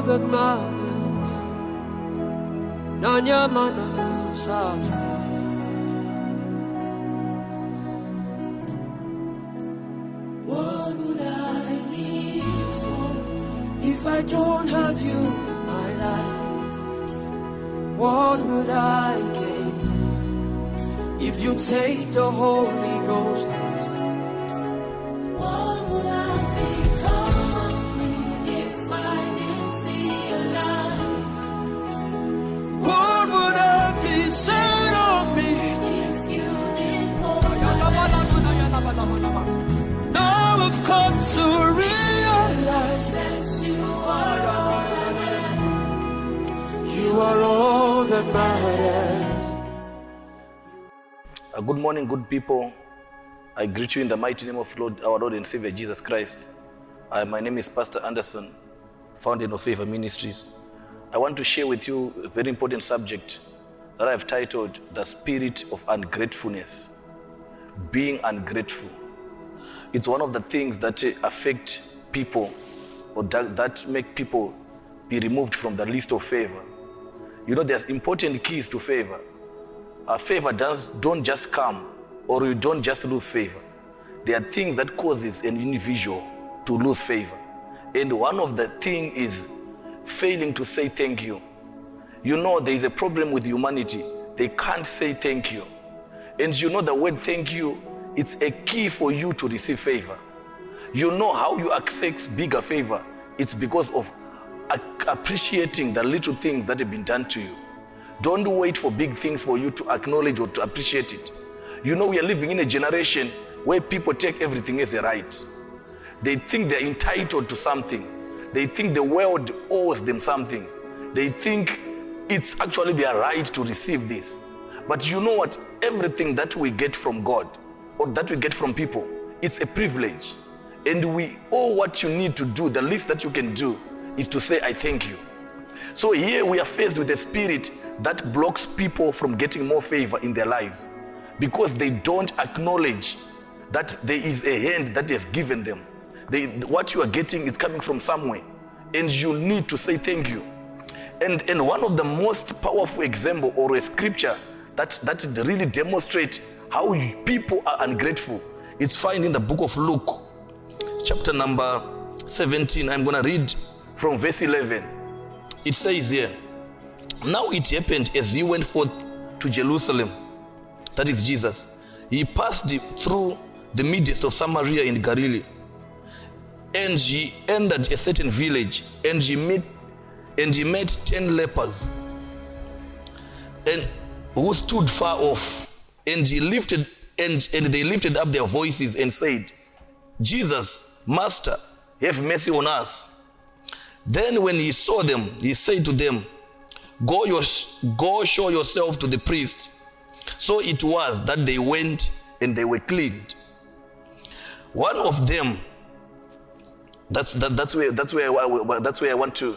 that matters. Nanya mana sasa. What would I live for if I don't have you in my life? What would I gain if you take the Holy Ghost? What would I become of me if I didn't see your light? What would I be said of me If you didn't hold Now I've come to realize that you are all I have. you are all that matters. Good morning, good people. I greet you in the mighty name of our Lord and Savior Jesus Christ. My name is Pastor Anderson, founder of Favor Ministries. I want to share with you a very important subject that I've titled The Spirit of Ungratefulness. Being ungrateful. It's one of the things that affect people or that make people be removed from the list of favor. You know, there's important keys to favor. Favor don't just come, or you don't just lose favor. There are things that causes an individual to lose favor. And one of the things is failing to say thank you. You know, there is a problem with humanity. They can't say thank you. And you know the word thank you, it's a key for you to receive favor. You know how you access bigger favor. It's because of appreciating the little things that have been done to you. Don't wait for big things for you to acknowledge or to appreciate it. You know, we are living in a generation where people take everything as a right. They think they're entitled to something. They think the world owes them something. They think it's actually their right to receive this. But you know what? Everything that we get from God or that we get from people, it's a privilege. And we owe what you need to do. The least that you can do is to say, I thank you. So here we are faced with a spirit that blocks people from getting more favor in their lives because they don't acknowledge that there is a hand that has given them. What you are getting is coming from somewhere, and you need to say thank you. And one of the most powerful example or a scripture that really demonstrates how people are ungrateful, it's found in the book of Luke, chapter number 17. I'm going to read from verse 11. It says here, now it happened as he went forth to Jerusalem, that is Jesus, he passed through the midst of Samaria in Galilee, and he entered a certain village, and he met 10 lepers, and who stood far off, and they lifted up their voices and said, Jesus, Master, have mercy on us. Then when he saw them, he said to them, Go show yourself to the priest. So it was that they went and they were cleaned. One of them, that's where I want to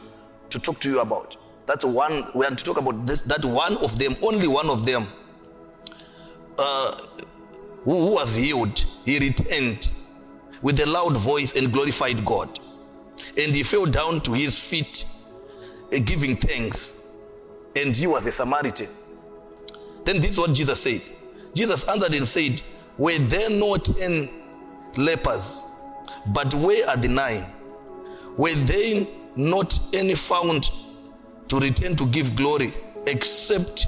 talk to you about. That's one we want to talk about. That one of them, only one of them, who was healed, he returned with a loud voice and glorified God. And he fell down to his feet, giving thanks. And he was a Samaritan. Then this is what Jesus said. Jesus answered and said, were there not 10 lepers? But where are the 9? Were there not any found to return to give glory, except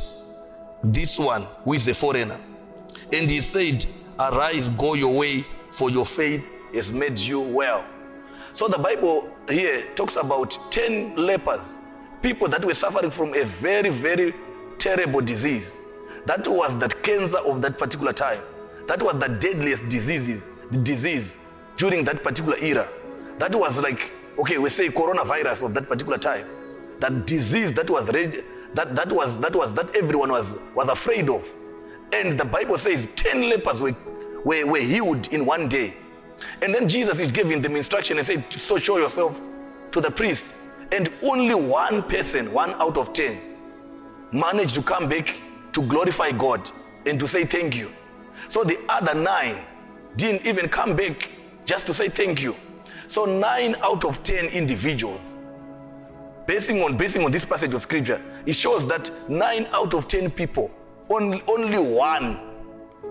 this one who is a foreigner? And he said, arise, go your way, for your faith has made you well. So the Bible here talks about 10 lepers, people that were suffering from a very, very terrible disease. That was the cancer of that particular time. That was the deadliest disease during that particular era. That was like, okay, we say coronavirus of that particular time. That disease that was that everyone was afraid of. And the Bible says 10 lepers were healed in one day. And then Jesus is giving them instruction and said, so show yourself to the priest. And only one person, 1 out of 10, managed to come back to glorify God and to say thank you. So the other 9 didn't even come back just to say thank you. So 9 out of 10 individuals basing on this passage of scripture, it shows that 9 out of 10 people, only one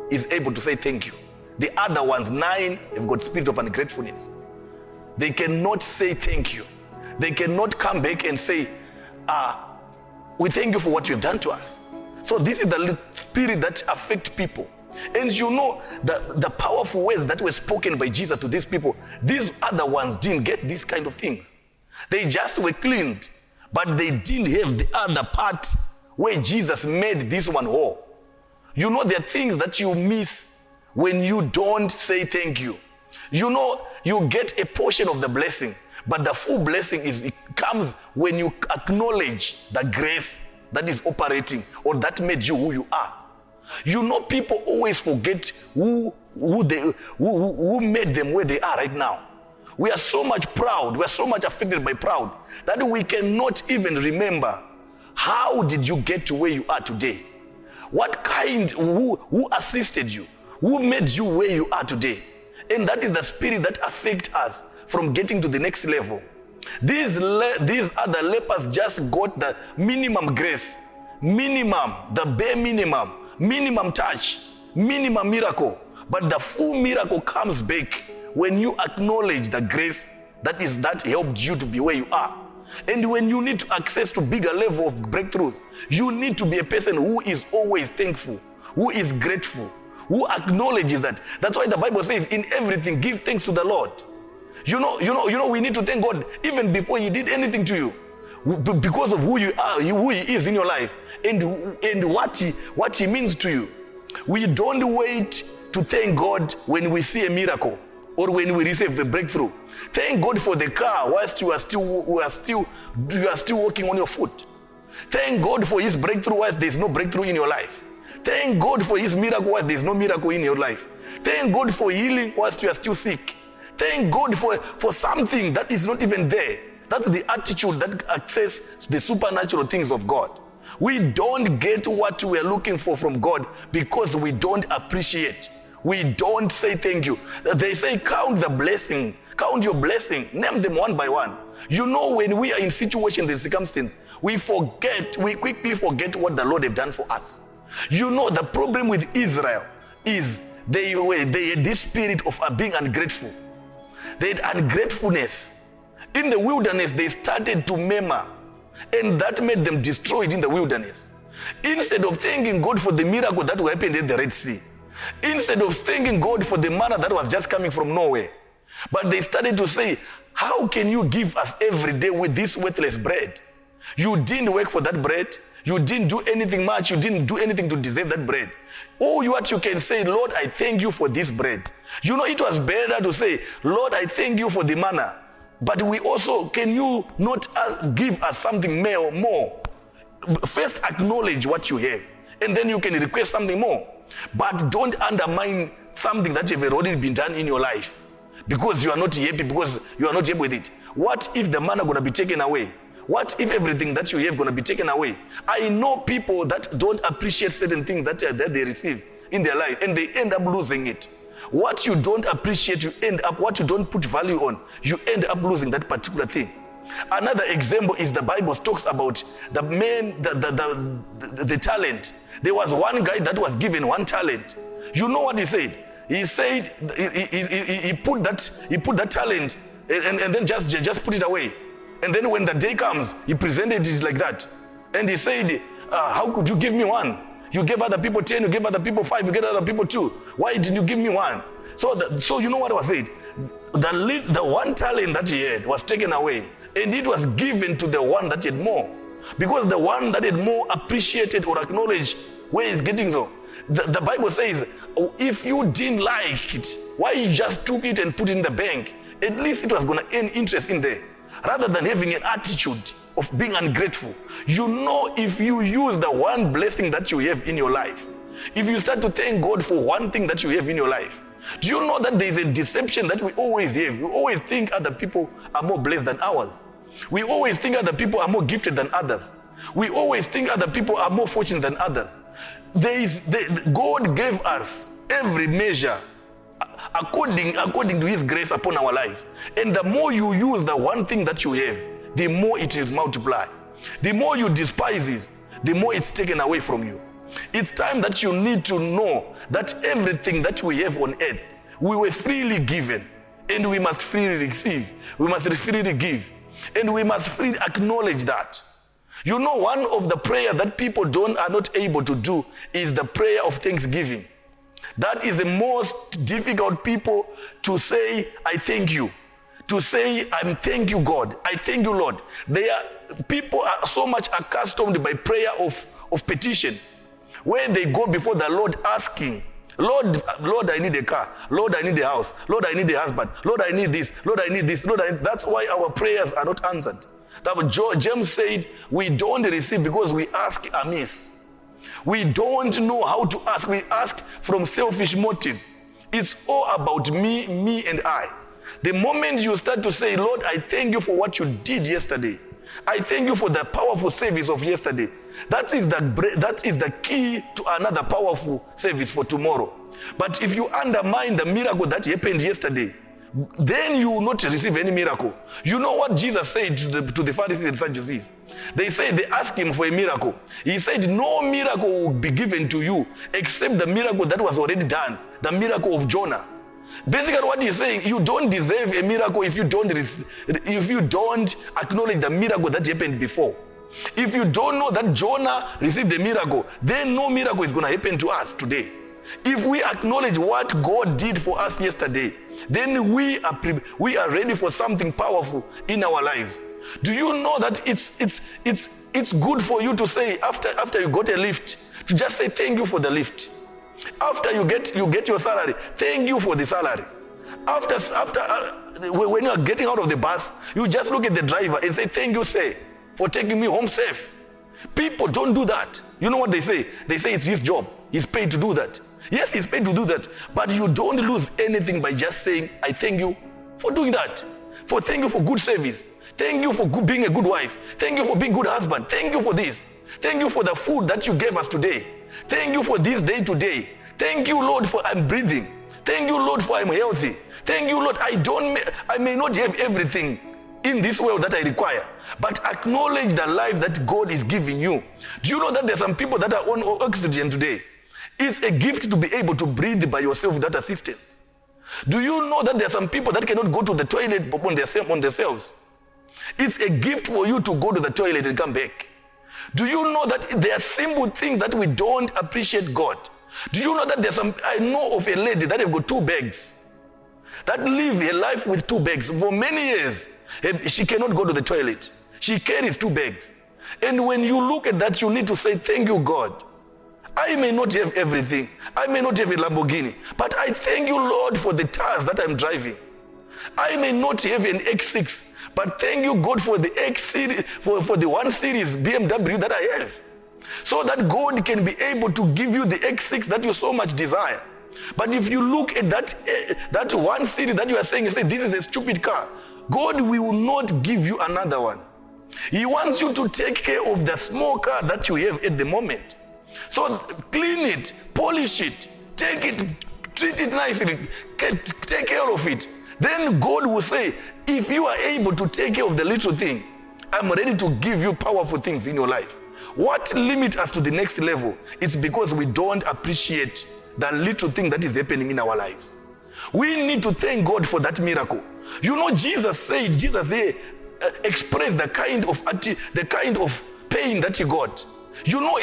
is able to say thank you. The other ones, 9, have got spirit of ungratefulness. They cannot say thank you. They cannot come back and say, we thank you for what you've done to us. So this is the spirit that affects people. And you know, the powerful words that were spoken by Jesus to these people, these other ones didn't get these kind of things. They just were cleaned, but they didn't have the other part where Jesus made this one whole. You know, there are things that you miss when you don't say thank you. You know, you get a portion of the blessing, but the full blessing it comes when you acknowledge the grace that is operating or that made you who you are. You know, people always forget who made them where they are right now. We are so much proud, we are so much affected by pride that we cannot even remember how did you get to where you are today. What kind, who assisted you, who made you where you are today. And that is the spirit that affects us from getting to the next level. These other lepers just got the minimum grace, the bare minimum touch, minimum miracle. But the full miracle comes back when you acknowledge the grace that helped you to be where you are. And when you need to access to bigger level of breakthroughs, you need to be a person who is always thankful, who is grateful, who acknowledges that. That's why the Bible says, in everything, give thanks to the Lord. You know, we need to thank God even before He did anything to you, because of who you are, who He is in your life, and what He means to you. We don't wait to thank God when we see a miracle or when we receive a breakthrough. Thank God for the car whilst you are still walking on your foot. Thank God for His breakthrough whilst there is no breakthrough in your life. Thank God for His miracle whilst there is no miracle in your life. Thank God for healing whilst you are still sick. Thank God for something that is not even there. That's the attitude that accesses the supernatural things of God. We don't get what we are looking for from God because we don't appreciate. We don't say thank you. They say count the blessing, count your blessing, name them one by one. You know, when we are in situations and circumstances, we quickly forget what the Lord has done for us. You know, the problem with Israel is they had this spirit of being ungrateful. They had ungratefulness. In the wilderness, they started to murmur, and that made them destroyed in the wilderness. Instead of thanking God for the miracle that happened at the Red Sea, instead of thanking God for the manna that was just coming from nowhere, but they started to say, how can you give us every day with this worthless bread? You didn't work for that bread. You didn't do anything much. You didn't do anything to deserve that bread. What you can say, Lord, I thank you for this bread. You know, it was better to say, Lord, I thank you for the manna. But we also, can you not give us something more? First acknowledge what you have, and then you can request something more. But don't undermine something that you've already been done in your life because you are not happy, because you are not happy with it. What if the manna going to be taken away? What if everything that you have going to be taken away? I know people that don't appreciate certain things that they receive in their life, and they end up losing it. What you don't appreciate, what you don't put value on, you end up losing that particular thing. Another example is the Bible talks about the man, the talent. There was one guy that was given 1 talent. You know what he said? He said he put that talent and then just put it away. And then when the day comes, he presented it like that. And he said, how could you give me 1? You gave other people 10, you gave other people 5, you gave other people 2. Why didn't you give me 1? So you know what was said? The 1 talent that he had was taken away, and it was given to the one that had more. Because the one that had more appreciated or acknowledged where he's getting from. The Bible says, if you didn't like it, why you just took it and put it in the bank? At least it was going to earn interest in there. Rather than having an attitude of being ungrateful. You know, if you use the one blessing that you have in your life, if you start to thank God for one thing that you have in your life, do you know that there is a deception that we always have? We always think other people are more blessed than ours. We always think other people are more gifted than others. We always think other people are more fortunate than others. God gave us every measure according to His grace upon our lives. And the more you use the one thing that you have, the more it will multiply. The more you despise it, the more it's taken away from you. It's time that you need to know that everything that we have on earth, we were freely given, and we must freely receive. We must freely give, and we must freely acknowledge that. You know, one of the prayer that people are not able to do is the prayer of thanksgiving. That is the most difficult people to say, I thank you. To say, I'm thank you, God. I thank you, Lord. People are so much accustomed by prayer of petition, where they go before the Lord asking, Lord, I need a car. Lord, I need a house. Lord, I need a husband. Lord, I need this. Lord, I need this. That's why our prayers are not answered. James said, we don't receive because we ask amiss. We don't know how to ask. We ask from selfish motives. It's all about me and I. The moment you start to say, Lord, I thank you for what you did yesterday. I thank you for the powerful service of yesterday. That is the key to another powerful service for tomorrow. But if you undermine the miracle that happened yesterday, then you will not receive any miracle. You know what Jesus said to the Pharisees and Sadducees? They asked him for a miracle. He said, no miracle will be given to you except the miracle that was already done, the miracle of Jonah. Basically what he's saying, you don't deserve a miracle if you don't acknowledge the miracle that happened before. If you don't know that Jonah received a miracle, then no miracle is going to happen to us today. If we acknowledge what God did for us yesterday, then we are ready for something powerful in our lives. Do you know that it's good for you to say after you got a lift, to just say thank you for the lift. After you get your salary, thank you for the salary. When you are getting out of the bus, you just look at the driver and say thank you, sir, for taking me home safe. People don't do that. You know what they say? They say it's his job. He's paid to do that. Yes, he's paid to do that, but you don't lose anything by just saying, I thank you for doing that. Thank you for good service. Thank you for being a good wife. Thank you for being a good husband. Thank you for this. Thank you for the food that you gave us today. Thank you for this day today. Thank you, Lord, for I'm breathing. Thank you, Lord, for I'm healthy. Thank you, Lord, I may not have everything in this world that I require, but acknowledge the life that God is giving you. Do you know that there's some people that are on oxygen today? It's a gift to be able to breathe by yourself without assistance. Do you know that there are some people that cannot go to the toilet on themselves? It's a gift for you to go to the toilet and come back. Do you know that there are simple things that we don't appreciate God? Do you know that I know of a lady that have got 2 bags, that live a life with 2 bags. For many years, she cannot go to the toilet. She carries 2 bags. And when you look at that, you need to say, thank you, God. I may not have everything. I may not have a Lamborghini, but I thank you, Lord, for the cars that I'm driving. I may not have an X6, but thank you, God, for the X series, for the 1 Series BMW that I have. So that God can be able to give you the X6 that you so much desire. But if you look at that 1 Series that you are saying, you say, this is a stupid car, God will not give you another one. He wants you to take care of the small car that you have at the moment. So clean it, polish it, take it, treat it nicely, take care of it. Then God will say, if you are able to take care of the little thing, I'm ready to give you powerful things in your life. What limits us to the next level? It's because we don't appreciate the little thing that is happening in our lives. We need to thank God for that miracle. You know, Jesus expressed the kind of pain that he got. You know,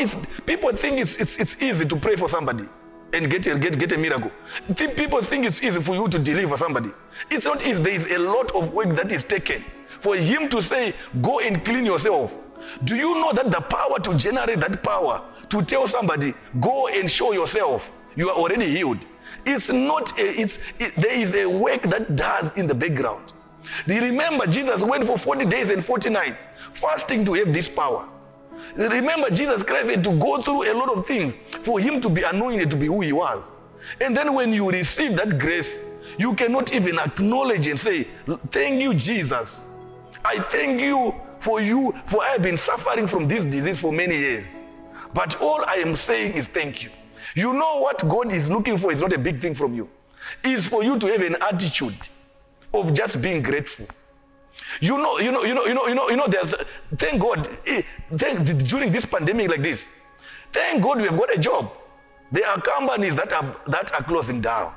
people think it's easy to pray for somebody and get a miracle. People think it's easy for you to deliver somebody. It's not easy. There is a lot of work that is taken for him to say, go and clean yourself. Do you know that the power to generate that power to tell somebody, go and show yourself, you are already healed? It's not, there is a work that does in the background. Do you remember Jesus went for 40 days and 40 nights fasting to have this power? Remember, Jesus Christ had to go through a lot of things for him to be anointed to be who he was. And then when you receive that grace, you cannot even acknowledge and say, thank you, Jesus. I thank you, for I have been suffering from this disease for many years. But all I am saying is thank you. You know what God is looking for is not a big thing from you. It's for you to have an attitude of just being grateful. There's, thank God, during this pandemic like this, thank God we have got a job. There are companies that are closing down.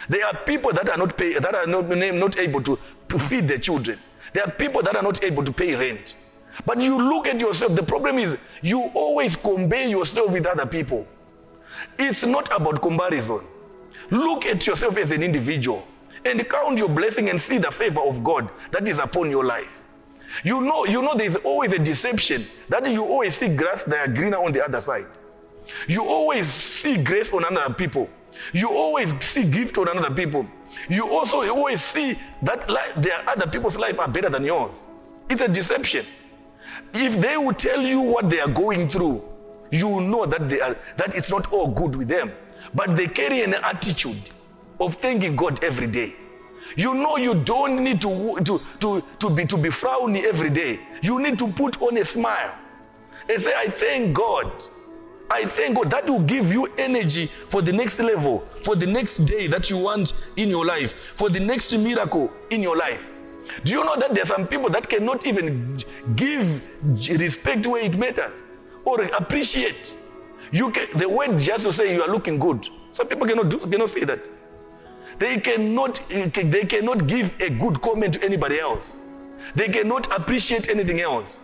There are people that are not able to feed their children. There are people that are not able to pay rent. But you look at yourself, the problem is you always compare yourself with other people. It's not about comparison. Look at yourself as an individual and count your blessing and see the favor of God that is upon your life. You know there's always a deception that you always see grass that are greener on the other side. You always see grace on other people. You always see gift on other people. You also always see that their other people's life are better than yours. It's a deception. If they will tell you what they are going through, you know that it's not all good with them. But they carry an attitude of thanking God every day. You know you don't need to be frowny every day. You need to put on a smile and say, I thank God. I thank God. That will give you energy for the next level, for the next day that you want in your life, for the next miracle in your life. Do you know that there are some people that cannot even give respect where it matters or appreciate? The word just to say you are looking good. Some people cannot say that. They cannot give a good comment to anybody else. They cannot appreciate anything else.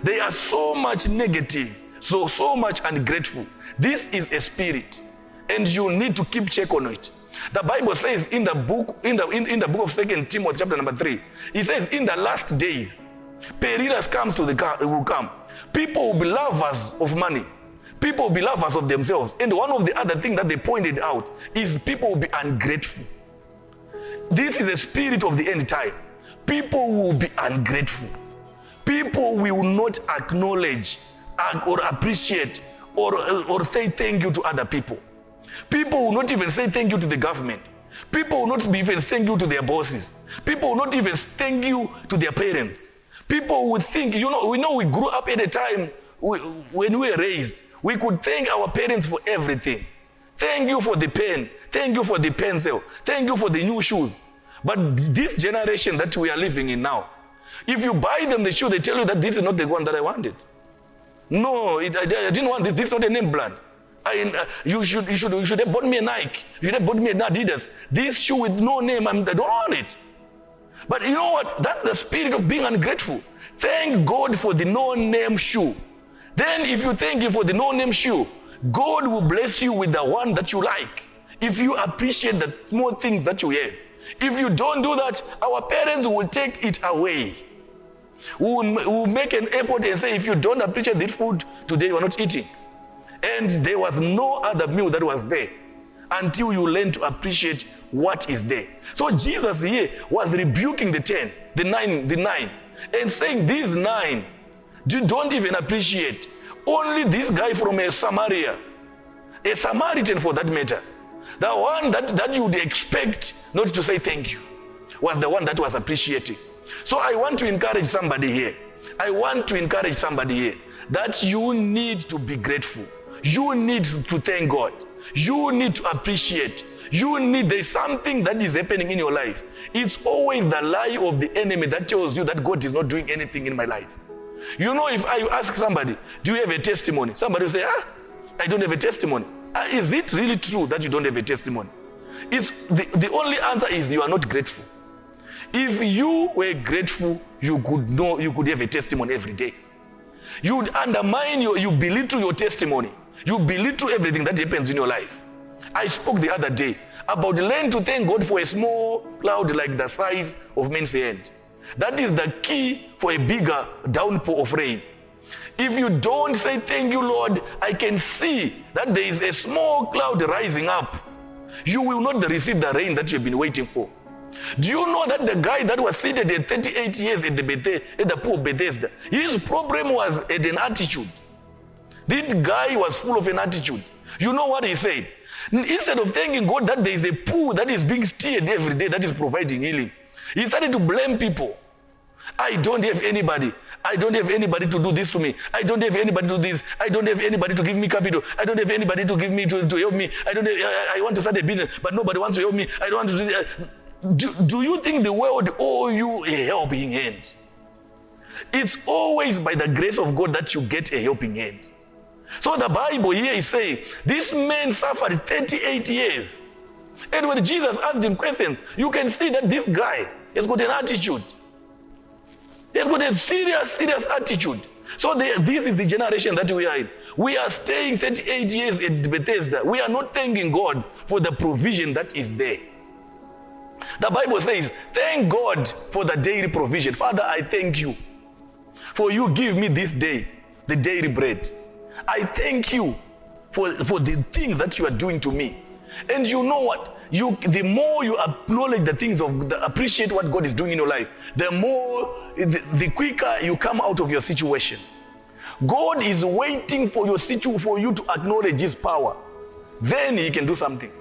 They are so much negative, so much ungrateful. This is a spirit, and you need to keep check on it. The Bible says in the book of 2 Timothy chapter number 3, it says in the last days, perilous will come. People will be lovers of money. People will be lovers of themselves. And one of the other things that they pointed out is people will be ungrateful. This is a spirit of the end time. People will be ungrateful. People will not acknowledge or appreciate or say thank you to other people. People will not even say thank you to the government. People will not even thank you to their bosses. People will not even thank you to their parents. People will think, we grew up at a time when we were raised. We could thank our parents for everything. Thank you for the pen. Thank you for the pencil. Thank you for the new shoes. But this generation that we are living in now, if you buy them the shoe, they tell you that this is not the one that I wanted. No, I didn't want this. This is not a name brand. You should have bought me a Nike. You should have bought me an Adidas. This shoe with no name, I don't want it. But you know what? That's the spirit of being ungrateful. Thank God for the no-name shoe. Then if you thank Him for the no-name shoe, God will bless you with the one that you like. If you appreciate the small things that you have. If you don't do that, our parents will take it away. We'll make an effort and say, if you don't appreciate this food today, you are not eating. And there was no other meal that was there until you learn to appreciate what is there. So Jesus here was rebuking the nine, and saying these 9, you don't even appreciate. Only this guy from Samaria, a Samaritan for that matter, the one that you would expect not to say thank you, was the one that was appreciating. So I want to encourage somebody here. That you need to be grateful. You need to thank God. You need to appreciate. There's something that is happening in your life. It's always the lie of the enemy that tells you that God is not doing anything in my life. If I ask somebody, do you have a testimony? Somebody will say, I don't have a testimony. Is it really true that you don't have a testimony? The only answer is you are not grateful. If you were grateful, you could have a testimony every day. You would undermine you belittle your testimony. You belittle everything that happens in your life. I spoke the other day about learn to thank God for a small cloud like the size of man's hand. That is the key for a bigger downpour of rain. If you don't say thank you, Lord, I can see that there is a small cloud rising up. You will not receive the rain that you've been waiting for. Do you know that the guy that was seated at 38 years at the pool of Bethesda, his problem was at an attitude. This guy was full of an attitude. You know what he said? Instead of thanking God that there is a pool that is being stirred every day that is providing healing, he started to blame people. I don't have anybody. I don't have anybody to do this to me. I don't have anybody to do this. I don't have anybody to give me capital. I don't have anybody to give me to help me. I want to start a business, but nobody wants to help me. I don't want to do this. Do you think the world owe you a helping hand? It's always by the grace of God that you get a helping hand. So the Bible here is saying, this man suffered 38 years. And when Jesus asked him questions, you can see that this guy has got an attitude. He has got a serious attitude. So this is the generation that we are in. We are staying 38 years at Bethesda. We are not thanking God for the provision that is there. The Bible says, thank God for the daily provision. Father, I thank you for you give me this day the daily bread. I thank you for the things that you are doing to me. And you know what? The more you acknowledge the things appreciate what God is doing in your life, the quicker you come out of your situation. God is waiting for you to acknowledge his power. Then he can do something.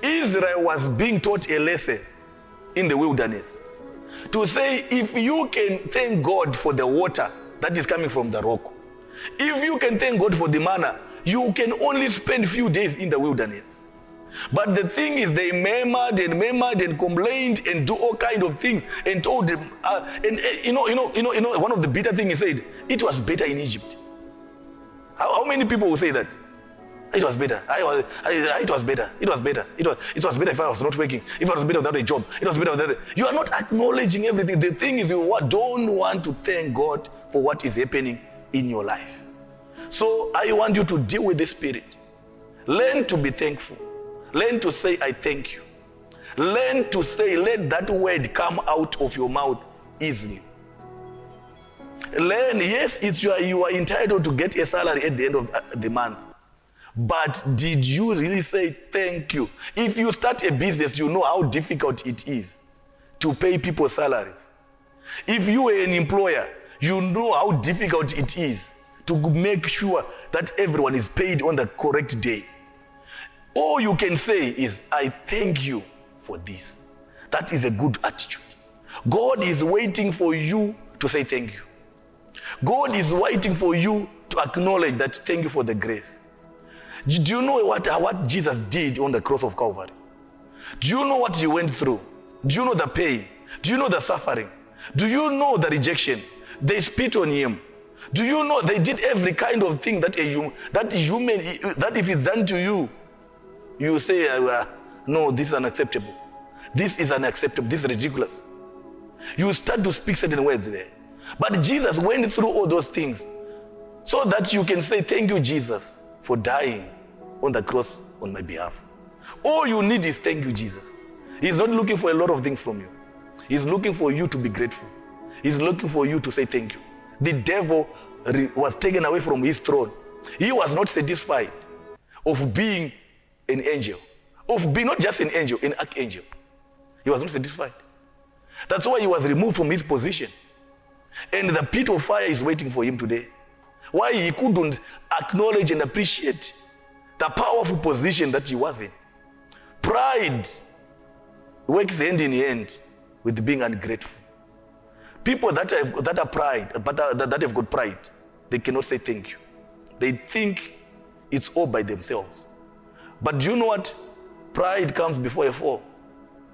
Israel was being taught a lesson in the wilderness. To say, if you can thank God for the water that is coming from the rock, if you can thank God for the manna, you can only spend few days in the wilderness. But the thing is, they murmured and complained and do all kind of things and told them, one of the bitter things he said, it was better in Egypt. How many people will say that? It was better. It was better. It was better. It was better if I was not working. If I was better without a job. It was better without You are not acknowledging everything. The thing is, you don't want to thank God for what is happening in your life. So I want you to deal with the Spirit. Learn to be thankful. Learn to say, I thank you. Learn to say, let that word come out of your mouth easily. Learn, yes, you are entitled to get a salary at the end of the month. But did you really say thank you? If you start a business, you know how difficult it is to pay people salaries. If you are an employer, you know how difficult it is to make sure that everyone is paid on the correct day. All you can say is, I thank you for this. That is a good attitude. God is waiting for you to say thank you. God is waiting for you to acknowledge that thank you for the grace. Do you know what Jesus did on the cross of Calvary? Do you know what he went through? Do you know the pain? Do you know the suffering? Do you know the rejection? They spit on him. Do you know they did every kind of thing that if it's done to you, you say, no, this is unacceptable. This is unacceptable. This is ridiculous. You start to speak certain words there. But Jesus went through all those things so that you can say, thank you, Jesus, for dying on the cross on my behalf. All you need is thank you, Jesus. He's not looking for a lot of things from you. He's looking for you to be grateful. He's looking for you to say thank you. The devil was taken away from his throne. He was not satisfied of being an angel, of being not just an angel, an archangel. He was not satisfied. That's why he was removed from his position. And the pit of fire is waiting for him today. Why he couldn't acknowledge and appreciate the powerful position that he was in. Pride works hand in hand with being ungrateful. People that are pride, that have got pride, they cannot say thank you. They think it's all by themselves. But do you know what? Pride comes before a fall.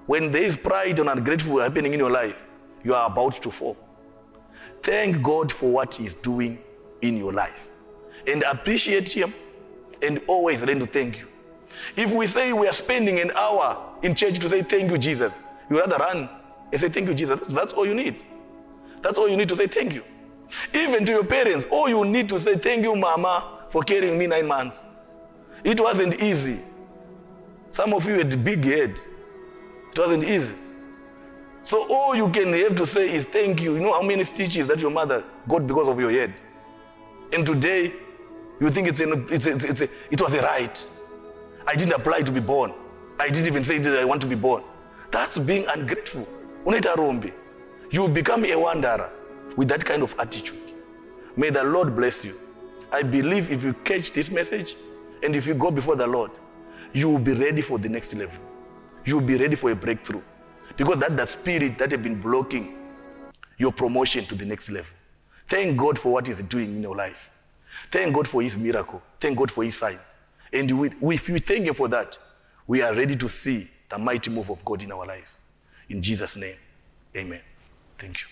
When there is pride and ungrateful happening in your life, you are about to fall. Thank God for what He is doing in your life. And appreciate Him and always learn to thank you. If we say we are spending an hour in church to say thank you, Jesus, you rather run and say thank you, Jesus. That's all you need. That's all you need to say thank you. Even to your parents, all you need to say thank you, Mama, for carrying me 9 months. It wasn't easy. Some of you had a big head. It wasn't easy. So all you can have to say is thank you. You know how many stitches that your mother got because of your head? And today, you think it was a right. I didn't apply to be born. I didn't even say that I want to be born. That's being ungrateful. Uneta rombi. You will become a wanderer with that kind of attitude. May the Lord bless you. I believe if you catch this message and if you go before the Lord, you will be ready for the next level. You will be ready for a breakthrough. Because that's the spirit that has been blocking your promotion to the next level. Thank God for what He's doing in your life. Thank God for His miracle. Thank God for His signs. And if you thank Him for that, we are ready to see the mighty move of God in our lives. In Jesus' name, amen. Thank you.